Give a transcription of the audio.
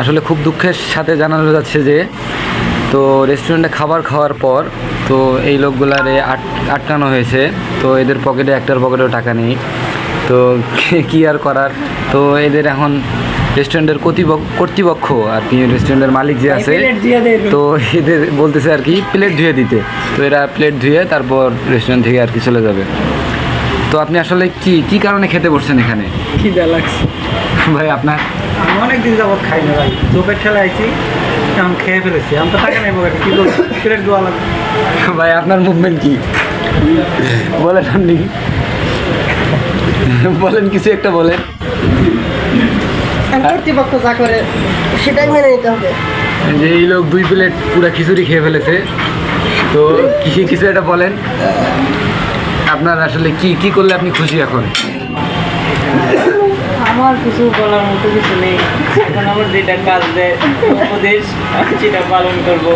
আসলে খুব দুঃখের সাথে জানানো যাচ্ছে যে তো রেস্টুরেন্টে খাবার খাওয়ার পর তো এই লোকগুলারে আটকানো হয়েছে। তো এদের পকেটে একটার পকেটেও টাকা নেই। তো কী আর করার, তো এদের এখন রেস্টুরেন্টের কর্তৃপক্ষ আর কি, রেস্টুরেন্টের মালিক যে আছে, তো এদের বলতেছে আর কি প্লেট ধুয়ে দিতে। তো এরা প্লেট ধুয়ে তারপর রেস্টুরেন্ট থেকে আর কি চলে যাবে। তো আপনি আসলে কি কারণে খেতে বসছেন এখানে? খিদা লাগছে ভাই আপনার? আমি অনেকদিন যাবত খাই না ভাই, চোপের ঠেলা আইছি, এখন খেয়ে ফেলেছি। আমি তো টাকা নেই পকেটে, কি করবো, প্লেট দোয়া লাগবে। ভাই আপনার মুভমেন্ট কি বলেন, আপনি বলেন, কিছু একটা বলেন। কর্তৃপক্ষ যা করে সেটাই মেনে নিতে হবে। যে এই লোক 2 প্লেট পুরো খিচুড়ি খেয়ে ফেলেছে, তো কিছু একটা বলেন। আপনার আসলে কি করলে আপনি খুশি এখন? আমার কিছু বলার মতো কিছু নেই, এখন আমার যেটা কাজ দেয় উপদেশ আমি সেটা পালন করবো।